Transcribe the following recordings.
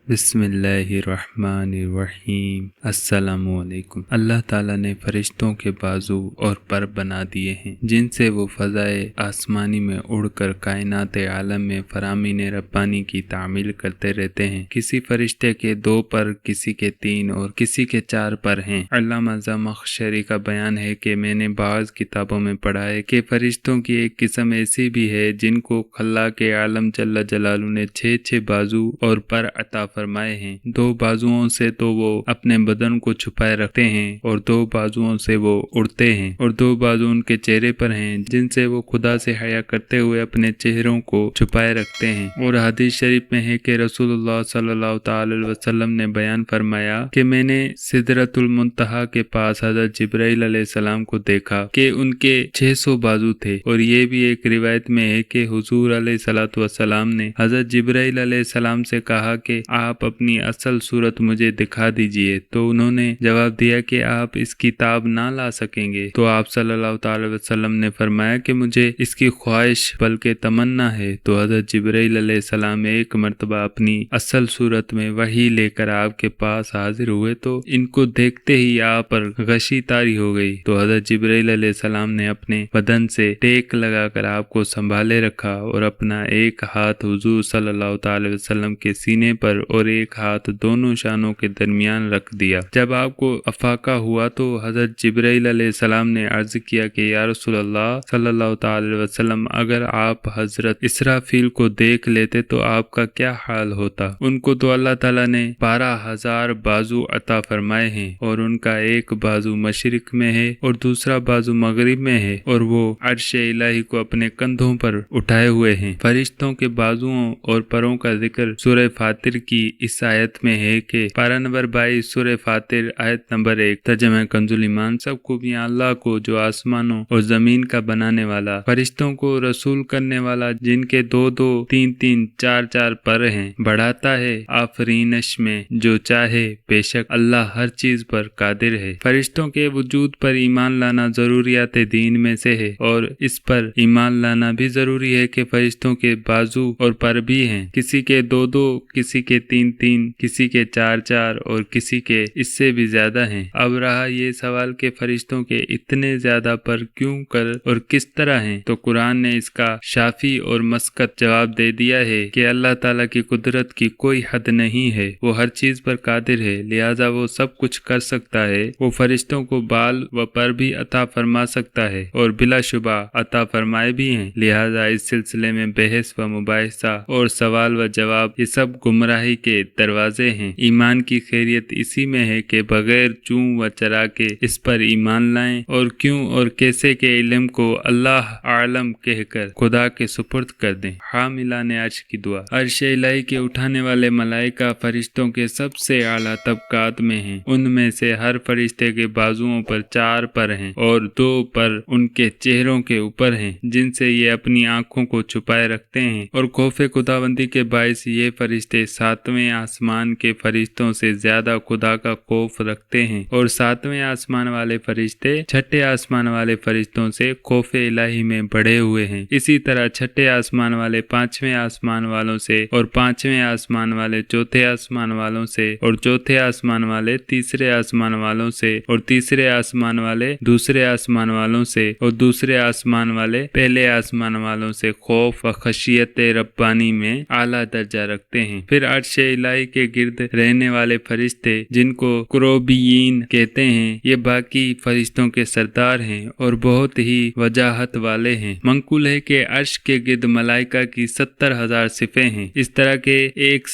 बिस्मिल्लाहिर्रहमानिर्रहीम। अस्सलामुअलैकुम। अल्लाह ताला ने फरिश्तों के बाजू और पर बना दिए हैं जिनसे वो फ़ज़ाए आसमानी में उड़कर कायनात आलम में फरामीन रब्बानी की तामील करते रहते हैं। किसी फरिश्ते के 2 पर, किसी के 3 और किसी के 4 पर हैं। अल्लामा ज़माख़शरी का बयान है कि मैंने बाज़ किताबों में पढ़ा है कि फरिश्तों की एक किस्म ऐसी भी है जिनको अल्लाह के आलम जल्ला जलालू ने 6 बाजू और पर अता फरमाए हैं। 2 बाजुओं से तो वो अपने बदन को छुपाए रखते हैं और 2 बाजुओं से वो उड़ते हैं और 2 बाजू उनके चेहरे पर हैं जिनसे वो खुदा से हया करते हुए अपने चेहरों को छुपाए रखते हैं। और हदीस शरीफ में है कि रसूलुल्लाह सल्लल्लाहु अलैहि वसल्लम ने बयान फरमाया कि मैंने सिदरतुल मुंतहा के पास हजरत जिब्राइल अलैहिस्सलाम को देखा कि उनके 600 बाजू थे। और ये भी एक रिवायत में है कि हुजूर अलैहिस्सलातु वस्सलाम ने हजरत जिब्राइल अलैहिस्सलाम से कहा कि आप अपनी असल सूरत मुझे दिखा दीजिए। तो उन्होंने जवाब दिया कि आप इस किताब ना ला सकेंगे। तो आप सल्लल्लाहु अलैहि वसल्लम ने फरमाया कि मुझे इसकी ख्वाहिश बल्कि तमन्ना है। तो हजरत जिब्राइल अलैहिस्सलाम एक मर्तबा अपनी असल सूरत में वही लेकर आपके पास हाजिर हुए तो इनको देखते ही आप पर गशी तारी हो गई। तो हजरत जिब्राइल अलैहिस्सलाम ने अपने बदन से टेक लगाकर आपको संभाले रखा और अपना एक हाथ हुजूर सल्लल्लाहु अलैहि वसल्लम के सीने पर और एक हाथ दोनों शानों के दरमियान रख दिया। जब आपको अफाका हुआ तो हजरत जिब्राइल अलैहिस्सलाम ने अर्ज किया कि या रसूलल्लाह सल्लल्लाहु अलैहि वसल्लम, अगर आप हजरत इसराफील को देख लेते तो आपका क्या हाल होता। उनको तो अल्लाह ताला ने 12,000 बाजू अता फरमाए हैं और उनका एक बाजू मशरिक में है और दूसरा बाजू मगरिब में है और वो अर्श इलाही को अपने कंधों पर उठाए हुए हैं। फरिश्तों के बाजुओं और परों का जिक्र सूरह फातिर की इस आयत में है कि पारा नंबर 22 सूरह फातिर आयत नंबर 1। तर्जुमा कंजुल ईमान। सब खूबियां अल्लाह को जो आसमानों और जमीन का बनाने वाला, फरिश्तों को रसूल करने वाला, जिनके 2-2, 3-3, 4-4 पर हैं, बढ़ाता है आफरीनश में जो चाहे। बेशक अल्लाह हर चीज पर कादिर है। फरिश्तों के वजूद पर ईमान लाना जरूरियात दीन में से है और इस पर ईमान लाना भी जरूरी है कि फरिश्तों के बाजू और पर भी हैं। किसी के 2-2, किसी के 3-3, किसी के 4-4 और किसी के इससे भी ज्यादा हैं। अब रहा ये सवाल कि फरिश्तों के इतने ज्यादा पर क्यों कर और किस तरह हैं, तो कुरान ने इसका शाफी और मस्कत जवाब दे दिया है कि अल्लाह ताला की कुदरत की कोई हद नहीं है। वो हर चीज पर कादिर है, लिहाजा वो सब कुछ कर सकता है। वो फरिश्तों को बाल व पर भी अता फरमा सकता है और बिलाशुबा अता फरमाए भी हैं। लिहाजा इस सिलसिले में बहस व मुबाहिसा और सवाल व जवाब ये सब गुमराही के दरवाजे हैं। ईमान की खैरियत इसी में है कि बगैर चूं व चरा के इस पर ईमान लाएं और क्यों और कैसे के इल्म को अल्लाह आलम कहकर खुदा के सुपुर्द कर दें। हामिलाने अर्श की दुआ। अर्श इलाही के उठाने वाले मलाइका फरिश्तों के सबसे आला तबकात में हैं। उनमें से हर फरिश्ते के बाजुओं पर 4 पर हैं और 2 पर उनके चेहरों के ऊपर हैं जिनसे ये अपनी आंखों को छुपाए रखते हैं। और खौफे खुदाबंदी के बायस ये फरिश्ते 7वें आसमान के फरिश्तों से ज्यादा खुदा का खौफ रखते हैं और 7वें आसमान वाले फरिश्ते 6ठे आसमान वाले फरिश्तों से खौफे इलाही में बढ़े हुए हैं। इसी तरह 6ठे आसमान वाले 5वें आसमान वालों से और 5वें आसमान वाले 4थे आसमान वालों से और 4थे आसमान वाले 3रे आसमान वालों से और 3रे आसमान वाले 2रे आसमान वालों से और 2रे आसमान वाले पहले आसमान वालों से खौफ व खशियत रब्बानी में आला दर्जा रखते हैं। फिर अर्श इलाही के गिर्द रहने वाले फरिश्ते जिनको कुरोबियीन कहते हैं, ये बाकी फरिश्तों के सरदार हैं और बहुत ही वजाहत वाले हैं। मंकुल है कि अर्श के गिर्द मलाइका की 70,000 सिफें हैं। इस तरह के एक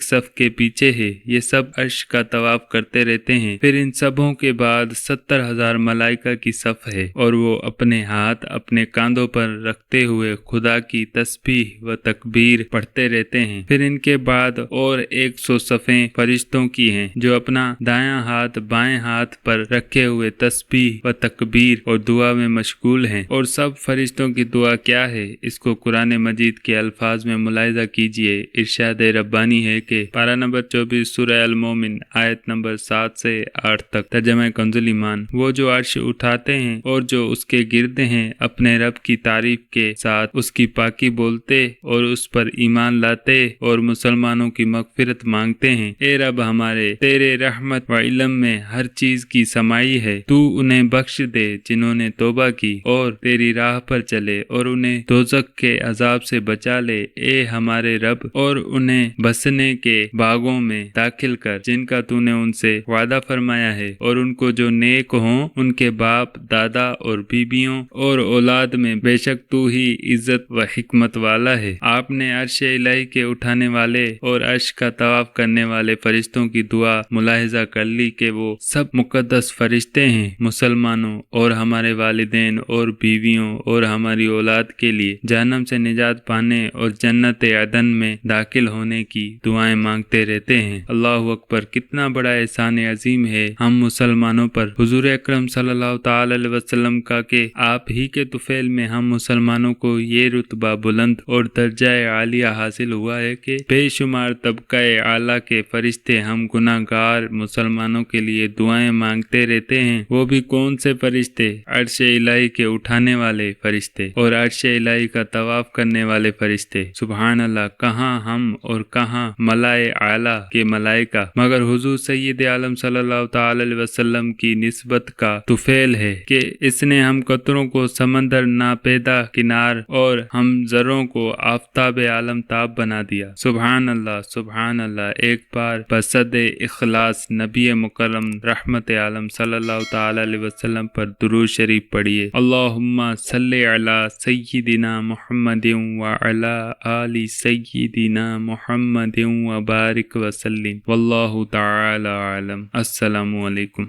सफ के पीछे है। ये सब अर्श का तवाफ करते रहते हैं। फिर इन सबों के बाद 70,000 मलाइका की सफ है और वो अपने हाथ अपने कांधों पर रखते हुए खुदा की तस्बीह व तकबीर पढ़ते रहते हैं। फिर इनके बाद और 100 सफ़ें फरिश्तों की हैं जो अपना दायां हाथ बाएं हाथ पर रखे हुए तस्बीह व तकबीर और दुआ में मशगूल हैं। और सब फरिश्तों की दुआ क्या है, इसको कुरान मजीद के अल्फाज में मुलाहिजा कीजिए। इरशाद रब्बानी है कि पारा नंबर 24 सूरह अल मोमिन आयत नंबर 7 से 8 तक। तर्जुमा कंजुल ईमान। वो जो अर्श उठाते हैं और जो उसके गिर्द हैं अपने रब की तारीफ के साथ उसकी पाकी बोलते और उस पर ईमान लाते और मुसलमानों کی مغفرت مانگتے ہیں۔ اے رب ہمارے، تیرے رحمت و علم میں ہر چیز کی سمائی ہے، تو انہیں بخش دے جنہوں نے توبہ کی اور تیری راہ پر چلے، اور انہیں دوزخ کے عذاب سے بچا لے۔ اے ہمارے رب، اور انہیں بسنے کے باغوں میں داخل کر جن کا تو نے ان سے وعدہ فرمایا ہے، اور ان کو جو نیک ہوں ان کے باپ، دادا اور بیبیوں اور اولاد میں بے شک تو ہی عزت و حکمت والا ہے۔ آپ نے عرش الہی کے اٹھانے والے اور عرش کا طواف کرنے والے فرشتوں کی دعا ملاحظہ کر لی کہ وہ سب مقدس فرشتے ہیں مسلمانوں اور ہمارے والدین اور بیویوں اور ہماری اولاد کے لیے جہنم سے نجات پانے اور جنت عدن میں داخل ہونے کی دعائیں مانگتے رہتے ہیں۔ اللہ اکبر! کتنا بڑا احسان عظیم ہے ہم مسلمانوں پر حضور اکرم صلی اللہ تعالی علیہ وسلم کا کہ آپ ہی کے طفیل میں ہم مسلمانوں کو یہ رتبہ بلند اور درجہ عالیہ حاصل ہوا ہے کہ بے شمار طبقہ اعلیٰ کے فرشتے ہم گناہ گار مسلمانوں کے لیے دعائیں مانگتے رہتے ہیں۔ وہ بھی کون سے فرشتے؟ عرش الہی کے اٹھانے والے فرشتے اور عرش الہی کا طواف کرنے والے فرشتے۔ سبحان اللہ! کہاں ہم اور کہاں ملائے اعلیٰ کے ملائکہ، مگر حضور سید عالم صلی اللہ تعالی علیہ وسلم کی نسبت کا طفیل ہے کہ اس نے ہم قطروں کو سمندر ناپیدا کنار اور ہم ذروں کو آفتاب عالم تاب بنا دیا۔ سبحان اللہ! سبحان اللہ! ایک بار بصد اخلاص نبی مکرم رحمت عالم صلی اللہ تعالی علیہ وسلم پر درود شریف پڑھیے۔ اللہم صلی علی سیدنا محمد وعلی آل سیدنا محمد وبارک وسلم، واللہ تعالی عالم۔ السلام علیکم۔